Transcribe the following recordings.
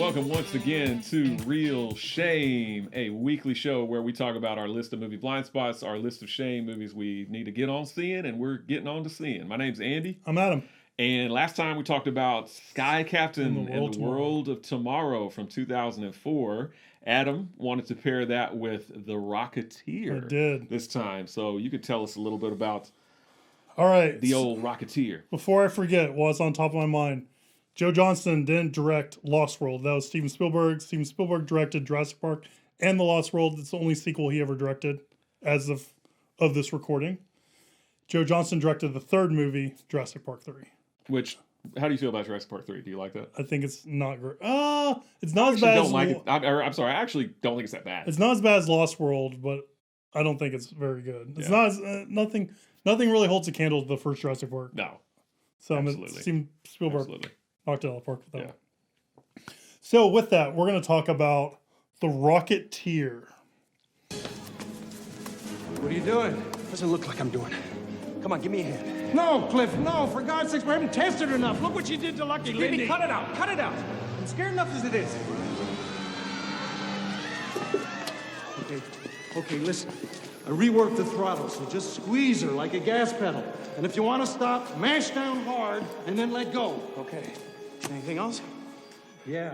welcome once again to Real Shame, a weekly show where we talk about our list of movie blind spots, our list of shame movies we need to get on seeing, and we're getting on to seeing. My name's Andy. I'm Adam. And last time we talked about Sky Captain and the World of Tomorrow from 2004. Adam wanted to pair that with The Rocketeer. I did. This time. So you could tell us a little bit about the old Rocketeer. Before I forget what's on top of my mind, Joe Johnston didn't direct Lost World. That was Steven Spielberg. Steven Spielberg directed Jurassic Park and The Lost World. It's the only sequel he ever directed as of this recording. Joe Johnston directed the third movie, Jurassic Park 3. Which, how do you feel about Jurassic Park 3? Do you like that? I think it's not great. It's not as bad as... I'm sorry, I actually don't think it's that bad. It's not as bad as Lost World, but I don't think it's very good. It's not as... nothing really holds a candle to the first Jurassic Park. No. So absolutely. Spielberg knocked it out of the park with that one. So with that, we're going to talk about The Rocketeer. What are you doing? Doesn't look like I'm doing it. Come on, give me a hand. No, Cliff, no. For God's sakes, we haven't tested enough. Look what you did to Lucky Lindy. Cut it out. Cut it out. I'm scared enough as it is. Okay, listen. I reworked the throttle, so just squeeze her like a gas pedal. And if you want to stop, mash down hard and then let go. Okay. Anything else? Yeah.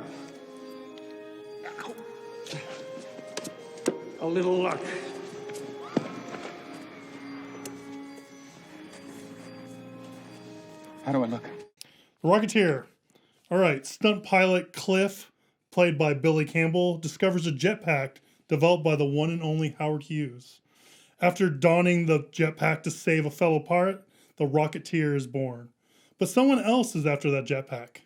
A little luck. How do I look? The Rocketeer. All right, stunt pilot Cliff, played by Billy Campbell, discovers a jetpack developed by the one and only Howard Hughes. After donning the jetpack to save a fellow pirate, the Rocketeer is born. But someone else is after that jetpack.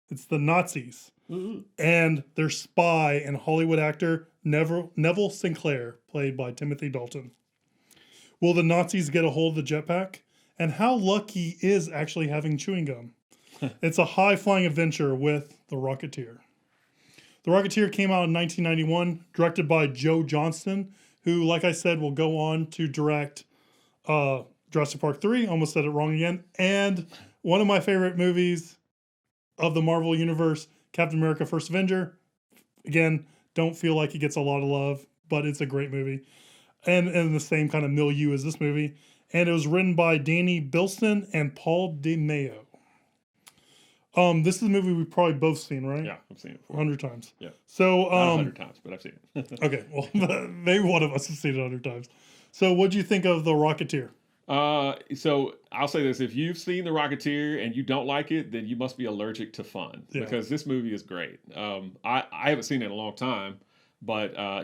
It's the Nazis. Mm-hmm. And their spy and Hollywood actor Neville Sinclair, played by Timothy Dalton. Will the Nazis get a hold of the jetpack? And how lucky is actually having chewing gum? It's a high-flying adventure with The Rocketeer. The Rocketeer came out in 1991, directed by Joe Johnston, who, like I said, will go on to direct Jurassic Park 3, almost said it wrong again, and one of my favorite movies of the Marvel Universe, Captain America First Avenger. Again, don't feel like it gets a lot of love, but it's a great movie. And in the same kind of milieu as this movie. And it was written by Danny Bilston and Paul DeMeo. This is a movie we've probably both seen, right? Yeah, I've seen it 100 times. Yeah. So, not 100 times, but I've seen it. Okay, well, maybe one of us has seen it 100 times. So what'd you think of The Rocketeer? So I'll say this. If you've seen The Rocketeer and you don't like it, then you must be allergic to fun. Yeah. Because this movie is great. I haven't seen it in a long time, but I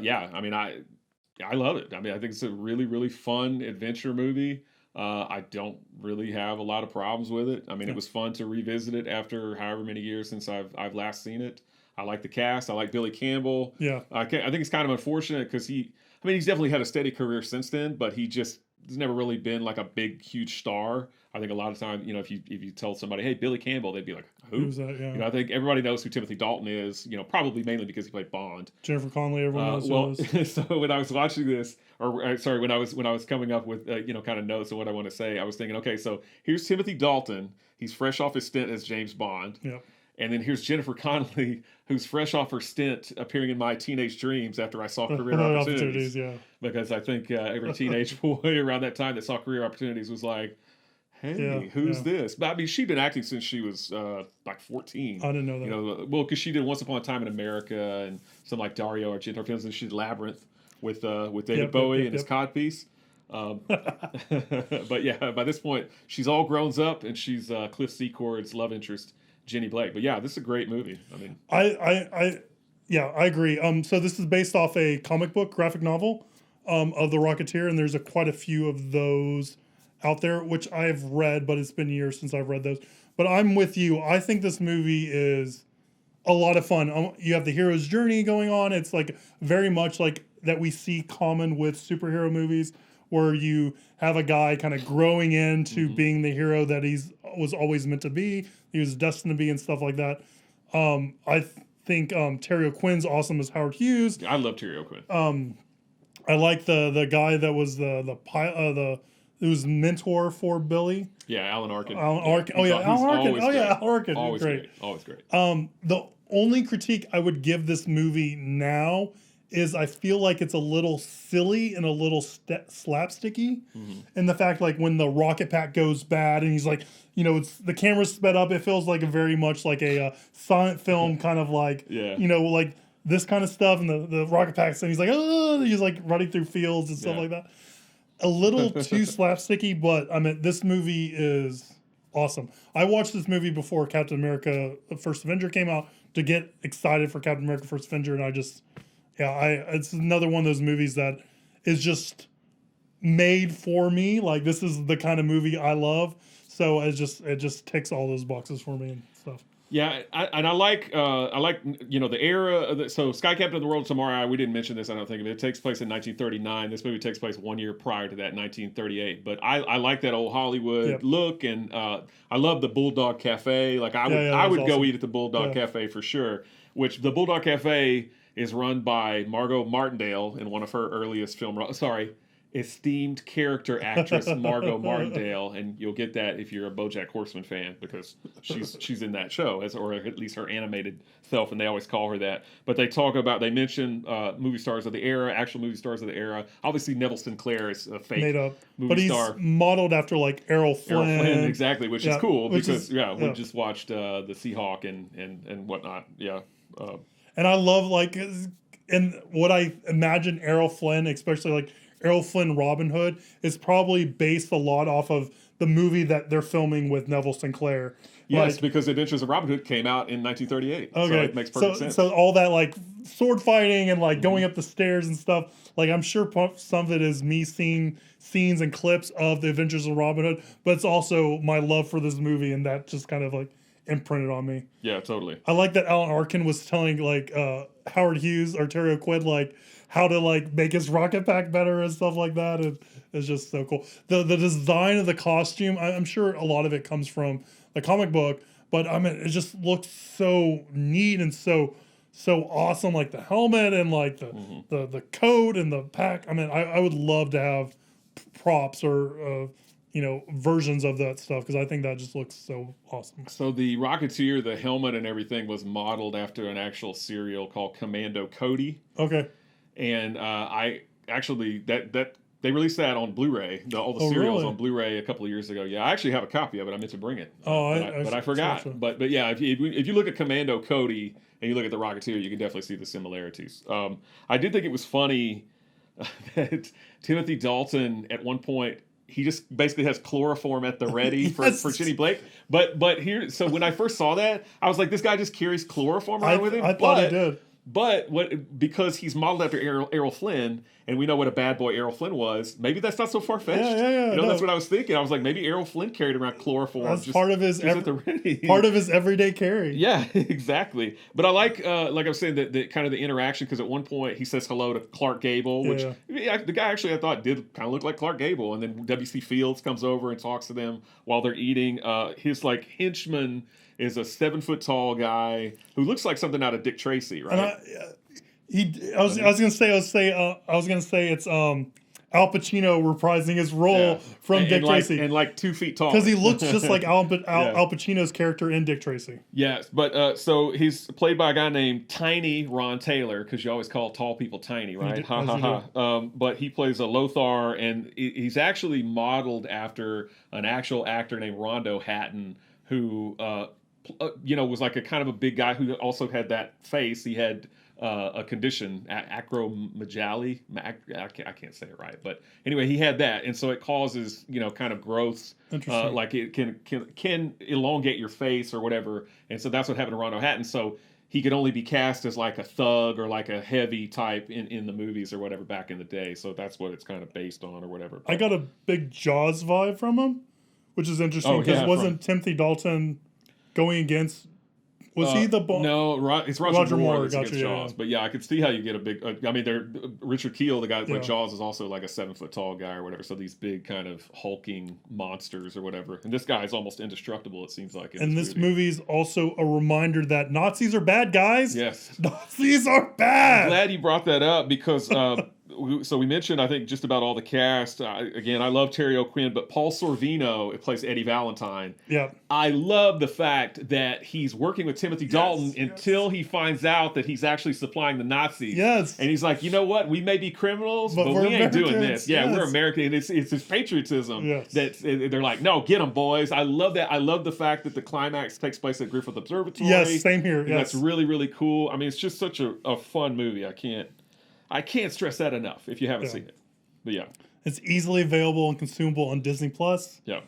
love it. I mean, I think it's a really, really fun adventure movie. I don't really have a lot of problems with it. I mean, It was fun to revisit it after however many years since I've last seen it. I like the cast. I like Billy Campbell. Yeah. I think it's kind of unfortunate because he's definitely had a steady career since then, but he's never really been like a big, huge star. I think a lot of times, if you tell somebody, hey, Billy Campbell, they'd be like, who? Who's that? Yeah. I think everybody knows who Timothy Dalton is, probably mainly because he played Bond. Jennifer Connelly, everyone knows who it is. So when I was watching this, when I was coming up with, kind of notes of what I want to say, I was thinking, okay, so here's Timothy Dalton. He's fresh off his stint as James Bond. Yeah. And then here's Jennifer Connelly, who's fresh off her stint appearing in my teenage dreams after I saw Career Opportunities. Yeah. Because I think every teenage boy around that time that saw Career Opportunities was like, hey, who's this? But I mean, she'd been acting since she was like 14. I didn't know that. Well, because she did Once Upon a Time in America and some like Dario Argento films, and she did Labyrinth with David Bowie and his codpiece. But yeah, by this point, she's all grown up, and she's Cliff Secord's love interest, Jenny Blake. But yeah, this is a great movie. I mean, I agree. So this is based off a comic book graphic novel of The Rocketeer, and there's quite a few of those out there, which I've read, but it's been years since I've read those. But I'm with you. I think this movie is a lot of fun. You have the hero's journey going on. It's like very much like that we see common with superhero movies, where you have a guy kind of growing into being the hero that was always meant to be. He was destined to be and stuff like that. I think Terry O'Quinn's awesome as Howard Hughes. I love Terry O'Quinn. I like the guy that was the who's mentor for Billy. Yeah, Alan Arkin. Alan Arkin. Alan Arkin. Alan Arkin. Always great. Always great. The only critique I would give this movie now is I feel like it's a little silly and a little slapsticky. And the fact, like, when the rocket pack goes bad and he's like, you know, it's the camera's sped up, it feels like a very much like a silent film kind of like, you know, like this kind of stuff. And the rocket pack, and he's like, oh, he's like running through fields and stuff like that. A little too slapsticky, but I mean, this movie is awesome. I watched this movie before Captain America First Avenger came out to get excited for Captain America First Avenger, and I just, it's another one of those movies that is just made for me. Like, this is the kind of movie I love, so it just ticks all those boxes for me and stuff. Yeah, I like you know, the era of so Sky Captain of the World Tomorrow. We didn't mention this, I don't think, but it takes place in 1939. This movie takes place 1 year prior to that, 1938. But I like that old Hollywood look, and I love the Bulldog Cafe. Like, I would go eat at the Bulldog Cafe for sure. Which the Bulldog Cafe is run by Margot Martindale in one of her earliest esteemed character actress Margot Martindale, and you'll get that if you're a BoJack Horseman fan, because she's in that show, or at least her animated self, and they always call her that. But they mention movie stars of the era, actual movie stars of the era. Obviously, Neville Sinclair is a fake made up movie star. But he's modeled after like Errol Flynn. Exactly, which is cool because we just watched the Seahawk and whatnot. And I love, like, and what I imagine Errol Flynn, especially like Errol Flynn Robin Hood, is probably based a lot off of the movie that they're filming with Neville Sinclair. Yes, like, because Adventures of Robin Hood came out in 1938. Okay, so it makes perfect sense. So all that, like, sword fighting and like going up the stairs and stuff, like, I'm sure some of it is me seeing scenes and clips of the Adventures of Robin Hood, but it's also my love for this movie, and that just kind of like imprinted on me. Yeah, totally. I like that Alan Arkin was telling like Howard Hughes, Arterio Quinn, like how to like make his rocket pack better and stuff like that. And it's just so cool. The design of the costume, I'm sure a lot of it comes from the comic book, but I mean, it just looks so neat and so awesome. Like the helmet and like the coat and the pack. I mean, I would love to have props or versions of that stuff, because I think that just looks so awesome. So the Rocketeer, the helmet and everything was modeled after an actual serial called Commando Cody. Okay. And I actually that they released that on Blu-ray. All the serials on Blu-ray a couple of years ago. Yeah, I actually have a copy of it. I meant to bring it, but I forgot. So. But yeah, if you look at Commando Cody and you look at the Rocketeer, you can definitely see the similarities. I did think it was funny that Timothy Dalton at one point, he just basically has chloroform at the ready for Jenny Blake. But here, so when I first saw that, I was like, this guy just carries chloroform around with him. I thought he did. But because he's modeled after Errol Flynn, and we know what a bad boy Errol Flynn was, maybe that's not so far-fetched. Yeah, that's what I was thinking. I was like, maybe Errol Flynn carried around chloroform. That's part of his everyday carry. Yeah, exactly. But I like I was saying, that kind of the interaction, because at one point he says hello to Clark Gable, which the guy actually I thought did kind of look like Clark Gable, and then W.C. Fields comes over and talks to them while they're eating. His like henchman is a 7-foot-tall guy who looks like something out of Dick Tracy, right? I was gonna say it's Al Pacino reprising his role from Dick Tracy, and like 2 feet tall, because he looks just like Al Pacino's character in Dick Tracy. Yes, but so he's played by a guy named Tiny Ron Taylor, because you always call tall people tiny, right? But he plays a Lothar, and he's actually modeled after an actual actor named Rondo Hatton, who was like a kind of a big guy who also had that face. He had a condition, acromegaly. I can't say it right, but anyway, he had that, and so it causes kind of growths. Like it can elongate your face or whatever, and so that's what happened to Rondo Hatton. So he could only be cast as like a thug or like a heavy type in the movies or whatever back in the day. So that's what it's kind of based on or whatever. I got a big Jaws vibe from him, which is interesting, because wasn't Timothy Dalton going against? Was he the No, it's Roger Moore that's against Jaws. Yeah. But yeah, I could see how you get a big. Richard Kiel, the guy with Jaws, is also like a 7-foot-tall guy or whatever. So these big kind of hulking monsters or whatever. And this guy is almost indestructible, it seems like. And this movie is also a reminder that Nazis are bad, guys. Yes, Nazis are bad. I'm glad you brought that up, because so we mentioned, I think, just about all the cast. Again, I love Terry O'Quinn, but Paul Sorvino plays Eddie Valentine. Yeah. I love the fact that he's working with Timothy Dalton until he finds out that he's actually supplying the Nazis. Yes. And he's like, you know what? We may be criminals, but we ain't doing this. Yeah, we're American. And it's his patriotism that they're like, no, get them, boys. I love that. I love the fact that the climax takes place at Griffith Observatory. Yes, same here. And that's really, really cool. I mean, it's just such a fun movie. I can't stress that enough if you haven't seen it. But yeah. It's easily available and consumable on Disney Plus. Yeah.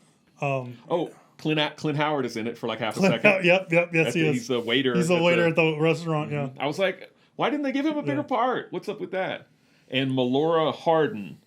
Clint Howard is in it for like half a second. Yep, yes, he is. He's the waiter. He's the waiter at the restaurant, yeah. I was like, why didn't they give him a bigger part? What's up with that? And Melora Hardin,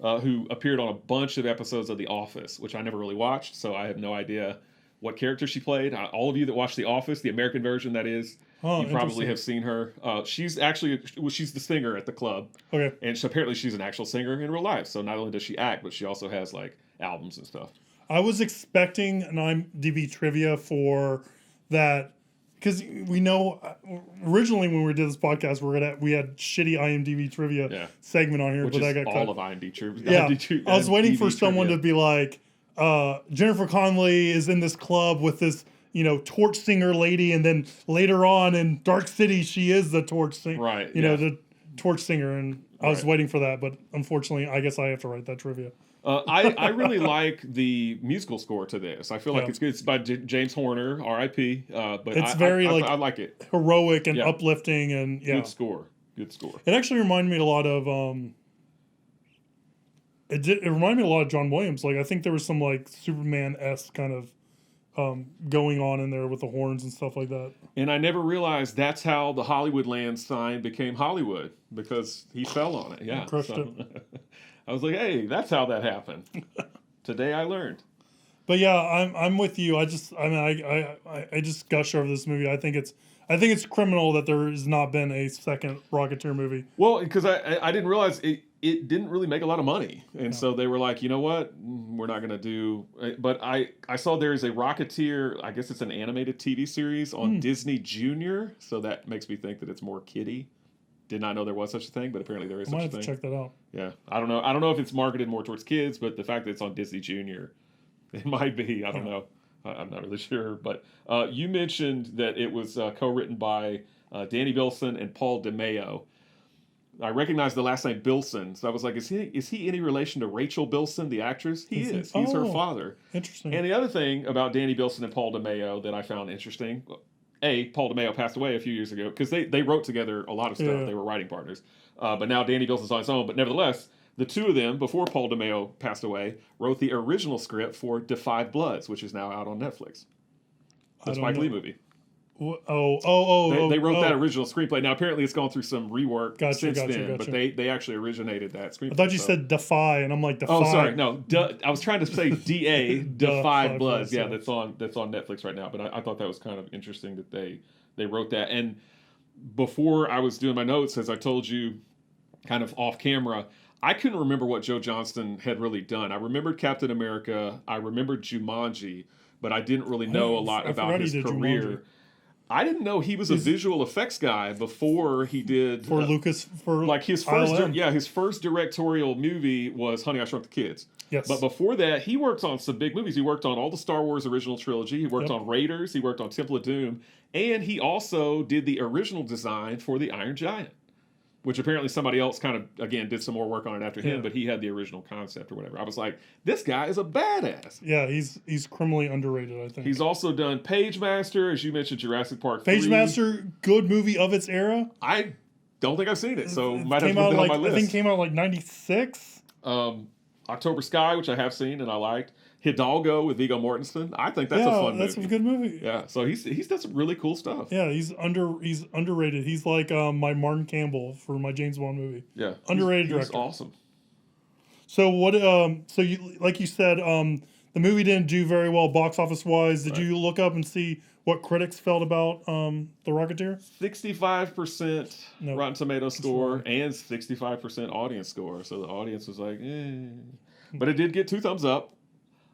who appeared on a bunch of episodes of The Office, which I never really watched, so I have no idea what character she played. All of you that watch The Office, the American version that is, you probably have seen her. She's the singer at the club. Okay. And apparently she's an actual singer in real life. So not only does she act, but she also has like albums and stuff. I was expecting an IMDb trivia for that because we know originally when we did this podcast, we had shitty IMDb trivia segment on here, which but is that got all cut. of IMDb trivia. Yeah, I was waiting for someone to be like, Jennifer Connelly is in this club with this, torch singer lady, and then later on in Dark City, she is the torch singer. Right. The torch singer, and I was waiting for that, but unfortunately, I guess I have to write that trivia. I really like the musical score to this. I feel like it's good. It's by James Horner, R.I.P. But it's very I like it. Heroic and uplifting, and good score. It actually reminded me a lot of It reminded me a lot of John Williams. Like I think there was some like Superman-esque kind of going on in there with the horns and stuff like that. And I never realized that's how the Hollywood land sign became Hollywood, because he fell on it. Yeah, crushed it. I was like, hey, that's how that happened. Today I learned. But yeah, I'm with you. I just gush over this movie. I think it's criminal that there has not been a second Rocketeer movie. Well, because I didn't realize it didn't really make a lot of money. And so they were like, you know what? We're not going to do... But I saw there is a Rocketeer, I guess it's an animated TV series on Disney Junior. So that makes me think that it's more kiddie. Did not know there was such a thing, but apparently there is such a thing. I might have to check that out. Yeah. I don't know if it's marketed more towards kids, but the fact that it's on Disney Junior, it might be. I don't know. I'm not really sure. But you mentioned that it was co-written by Danny Bilson and Paul DeMeo. I recognize the last name Bilson, so I was like, is he any relation to Rachel Bilson, the actress? He is. He's her father. Interesting. And the other thing about Danny Bilson and Paul DeMeo that I found interesting, Paul DeMeo passed away a few years ago because they wrote together a lot of stuff. Yeah. They were writing partners. But now Danny Bilson's on his own. But nevertheless, the two of them, before Paul DeMeo passed away, wrote the original script for *Defy Bloods*, which is now out on Netflix. The Spike Lee movie. They wrote that original screenplay. Now apparently it's gone through some rework since then, but they actually originated that screenplay. I thought you said Defy, and I'm like Defy. Oh, sorry, no, I was trying to say DA Defy Bloods. Yeah, that's on Netflix right now. But I thought that was kind of interesting that they wrote that. And before I was doing my notes, as I told you, kind of off camera, I couldn't remember what Joe Johnston had really done. I remembered Captain America. I remembered Jumanji, but I didn't really know a lot about his career. Jumanji. I didn't know he was a visual effects guy before he did for Lucas for like his first his first directorial movie was Honey, I Shrunk the Kids. Yes. But before that, he worked on some big movies. He worked on all the Star Wars original trilogy. He worked on Raiders. He worked on Temple of Doom, and he also did the original design for the Iron Giant, which apparently somebody else kind of, again, did some more work on it after him, but he had the original concept or whatever. I was like, this guy is a badass. Yeah, he's criminally underrated, I think. He's also done Pagemaster, as you mentioned, Jurassic Park 3. Pagemaster, good movie of its era. I don't think I've seen it, so might have to put it on my list. I think it came out like 96. October Sky, which I have seen and I liked. Hidalgo with Viggo Mortensen. I think that's a fun movie. That's a good movie. Yeah, so he's done some really cool stuff. Yeah, he's underrated. He's like my Martin Campbell for my James Bond movie. Yeah, underrated director. He's awesome. So what? So you like you said, the movie didn't do very well box office wise. Did you look up and see what critics felt about The Rocketeer? 65% Rotten Tomatoes score and 65% audience score. So the audience was like, eh. But it did get 2 thumbs up.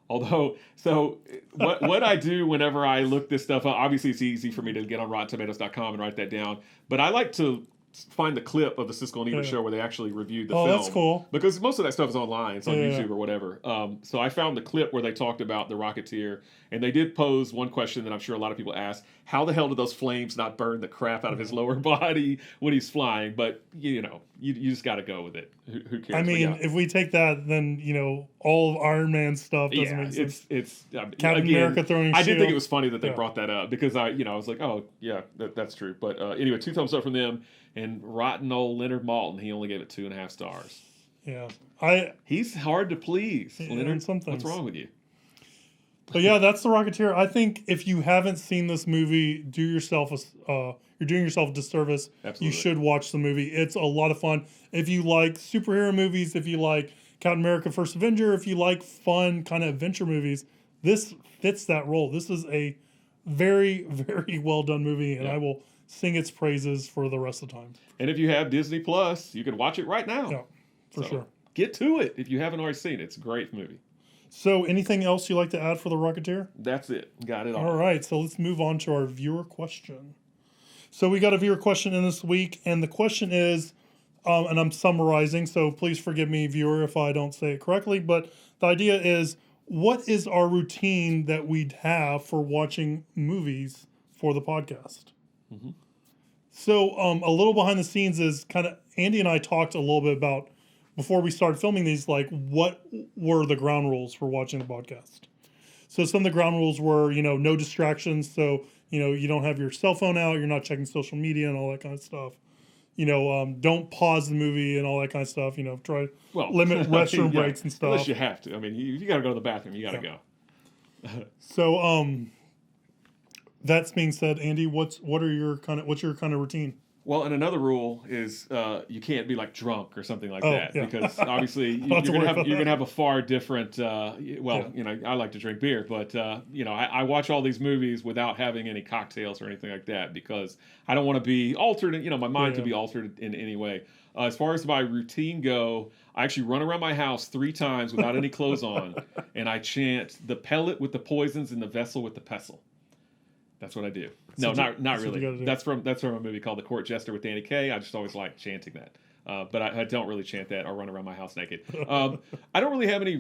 Although, so what I do whenever I look this stuff up, obviously it's easy for me to get on RottenTomatoes.com and write that down. But I like to find the clip of the Siskel and Ebert show where they actually reviewed the film. Oh, that's cool. Because most of that stuff is online. It's on YouTube or whatever. So I found the clip where they talked about the Rocketeer, and they did pose one question that I'm sure a lot of people ask: how the hell did those flames not burn the crap out of his lower body when he's flying? But you just got to go with it. Who cares? I mean, if we take that, then all of Iron Man stuff doesn't make sense. It's Captain America throwing. I did think it was funny that they brought that up because I was like, oh yeah, that's true. But anyway, 2 thumbs up from them. And rotten old Leonard Maltin, he only gave it 2.5 stars. Yeah, he's hard to please. Leonard, what's wrong with you? But yeah, that's the Rocketeer. I think if you haven't seen this movie, you're doing yourself a disservice. Absolutely. You should watch the movie. It's a lot of fun. If you like superhero movies, if you like Captain America: First Avenger, if you like fun kind of adventure movies, this fits that role. This is a very, very well done movie, and I will sing its praises for the rest of the time. And if you have Disney Plus, you can watch it right now. Yeah, for sure. Get to it if you haven't already seen it. It's a great movie. So anything else you'd like to add for the Rocketeer? That's it. Got it all. All right, so let's move on to our viewer question. So we got a viewer question in this week, and the question is, and I'm summarizing, so please forgive me, viewer, if I don't say it correctly, but the idea is, what is our routine that we'd have for watching movies for the podcast? Mm-hmm. So a little behind the scenes is kind of, Andy and I talked a little bit about, before we started filming these, like what were the ground rules for watching the podcast. So some of the ground rules were, no distractions. So, you don't have your cell phone out, you're not checking social media and all that kind of stuff. Don't pause the movie and all that kind of stuff. Limit restroom breaks and stuff. Unless you have to. I mean, you got to go to the bathroom, you got to go. So, that being said, Andy, what's your kind of routine? Well, and another rule is you can't be like drunk or something like that because obviously you're gonna have a far different. I like to drink beer, but I watch all these movies without having any cocktails or anything like that because I don't want to be altered. My mind to be altered in any way. As far as my routine go, I actually run around my house 3 times without any clothes on, and I chant the pellet with the poisons and the vessel with the pestle. That's what I do. No, not really. That's from a movie called The Court Jester with Danny Kaye. I just always like chanting that. But I don't really chant that or run around my house naked. I don't really have any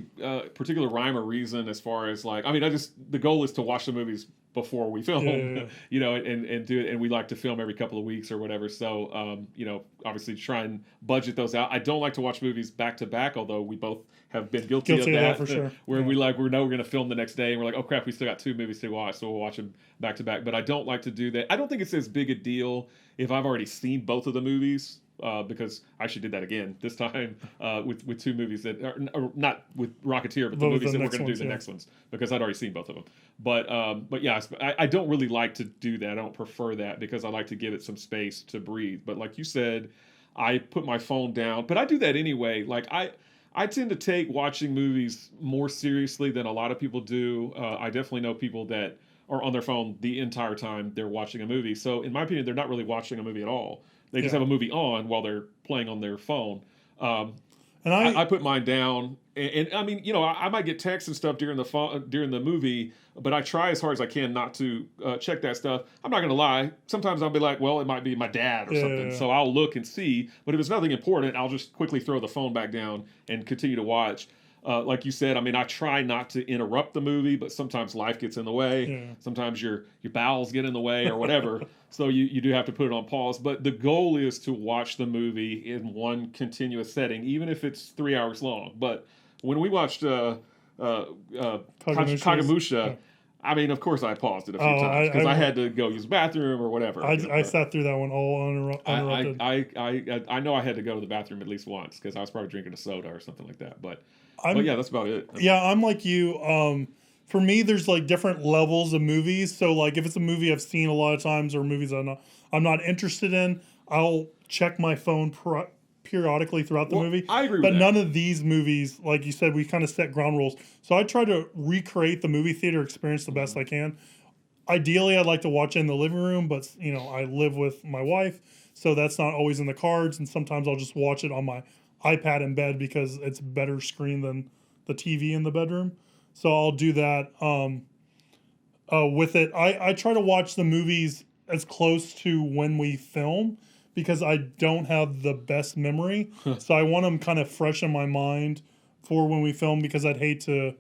particular rhyme or reason as far as the goal is to watch the movies before we film, and do it. And we like to film every couple of weeks or whatever. So, obviously try and budget those out. I don't like to watch movies back to back, although we both have been guilty of that for sure. Where we know we're going to film the next day and we're like, oh crap, we still got 2 movies to watch, so we'll watch them back to back. But I don't like to do that. I don't think it's as big a deal if I've already seen both of the movies. Because I actually did that again this time with 2 movies that are not with Rocketeer, but the movies that we're going to do the next ones because I'd already seen both of them. But yeah, I don't really like to do that. I don't prefer that because I like to give it some space to breathe. But like you said, I put my phone down, but I do that anyway. Like I tend to take watching movies more seriously than a lot of people do. I definitely know people that are on their phone the entire time they're watching a movie. So in my opinion, they're not really watching a movie at all. They just have a movie on while they're playing on their phone. And I put mine down, and I mean, I might get texts and stuff during the movie, but I try as hard as I can not to check that stuff. I'm not going to lie. Sometimes I'll be like, well, it might be my dad or something, so I'll look and see. But if it's nothing important, I'll just quickly throw the phone back down and continue to watch. Like you said, I mean, I try not to interrupt the movie, but sometimes life gets in the way. Yeah. Sometimes your bowels get in the way or whatever. So you do have to put it on pause. But the goal is to watch the movie in one continuous setting, even if it's 3 hours long. But when we watched Kagemusha, I mean, of course I paused it a few times because I had to go use the bathroom or whatever. I sat through that one all uninterrupted. I know I had to go to the bathroom at least once because I was probably drinking a soda or something like that. But yeah, that's about it. Yeah, I'm like you. For me, there's like different levels of movies. So like if it's a movie I've seen a lot of times or movies I'm not interested in, I'll check my phone periodically throughout the movie. I agree with that. But none that. of these movies, like you said, we kind of set ground rules. So I try to recreate the movie theater experience the best I can. Ideally, I'd like to watch it in the living room, but I live with my wife, so that's not always in the cards. And sometimes I'll just watch it on my iPad in bed because it's better screen than the TV in the bedroom. So I'll do that with it. I try to watch the movies as close to when we film because I don't have the best memory. So I want them kind of fresh in my mind for when we film, because I'd hate to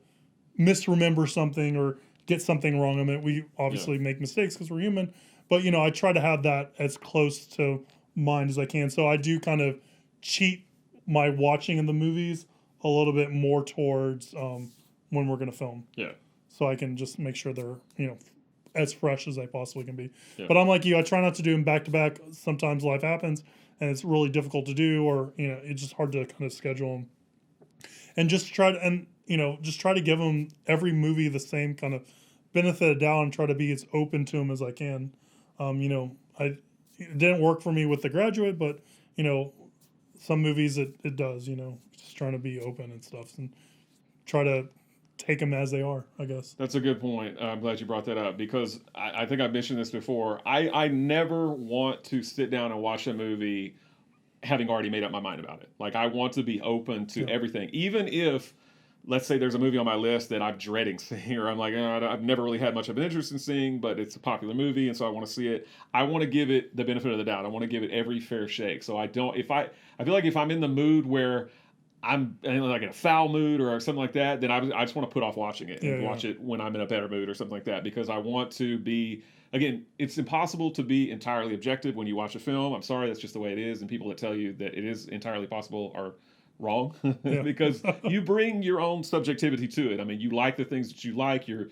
misremember something or get something wrong. I mean, we obviously make mistakes because we're human, but I try to have that as close to mind as I can. So I do kind of cheat my watching of the movies a little bit more towards when we're going to film. Yeah. So I can just make sure they're, as fresh as I possibly can be. Yeah. But I'm like you, I try not to do them back to back. Sometimes life happens and it's really difficult to do, or, it's just hard to kind of schedule them. And just try to give them every movie the same kind of benefit of doubt and try to be as open to them as I can. It didn't work for me with The Graduate, but, some movies it does, just trying to be open and stuff and try to take them as they are, I guess. That's a good point. I'm glad you brought that up, because I think I've mentioned this before. I never want to sit down and watch a movie having already made up my mind about it. Like, I want to be open to everything. Even if, let's say there's a movie on my list that I'm dreading seeing, or I'm like, I've never really had much of an interest in seeing, but it's a popular movie, and so I want to see it. I want to give it the benefit of the doubt. I want to give it every fair shake. So I feel like if I'm in the mood where I'm like in a foul mood or something like that, then I just want to put off watching it and watch it when I'm in a better mood or something like that, because I want to be, again, it's impossible to be entirely objective when you watch a film. I'm sorry, that's just the way it is. And people that tell you that it is entirely possible are wrong because you bring your own subjectivity to it. I mean, you like the things that you like, your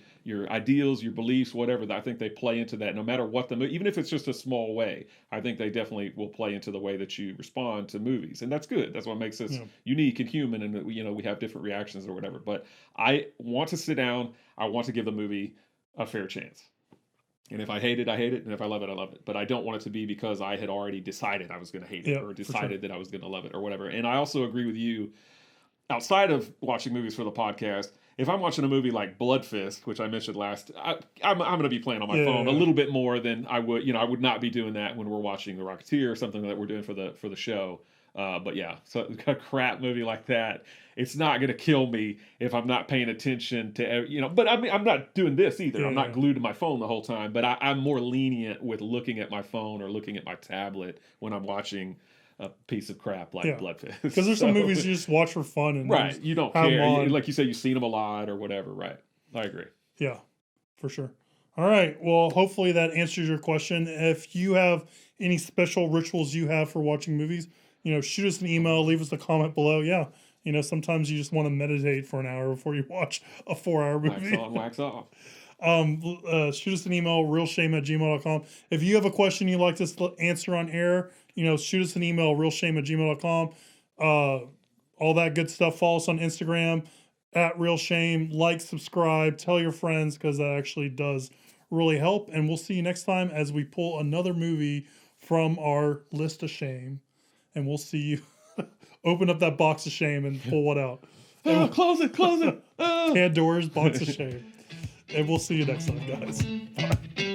ideals, your beliefs, whatever. I think they play into that no matter what even if it's just a small way. I think they definitely will play into the way that you respond to movies, and that's good. That's what makes us unique and human, and we have different reactions or whatever. But I want to sit down. I want to give the movie a fair chance. And if I hate it, I hate it. And if I love it, I love it. But I don't want it to be because I had already decided I was going to hate it or decided that I was going to love it or whatever. And I also agree with you, outside of watching movies for the podcast, if I'm watching a movie like Blood Fist, which I mentioned last, I'm going to be playing on my phone a little bit more than I would. I would not be doing that when we're watching The Rocketeer or something that we're doing for the show. But yeah, so a crap movie like that, it's not going to kill me if I'm not paying attention to, but I mean, I'm not doing this either. I'm not glued to my phone the whole time, but I'm more lenient with looking at my phone or looking at my tablet when I'm watching a piece of crap like Blood Fist. Because there's some movies you just watch for fun. And you don't care. Like you say, you've seen them a lot or whatever, right? I agree. Yeah, for sure. All right. Well, hopefully that answers your question. If you have any special rituals you have for watching movies, shoot us an email, leave us a comment below. Yeah. Sometimes you just want to meditate for an hour before you watch a 4-hour movie. Wax on, wax off. Shoot us an email, realshame@gmail.com. If you have a question you'd like us to answer on air, shoot us an email, realshame@gmail.com. All that good stuff. Follow us on Instagram @realshame. Like, subscribe, tell your friends, because that actually does really help. And we'll see you next time as we pull another movie from our list of shame. And we'll see you open up that box of shame and pull one out. Close it. Pandora's box of shame. And we'll see you next time, guys. Bye.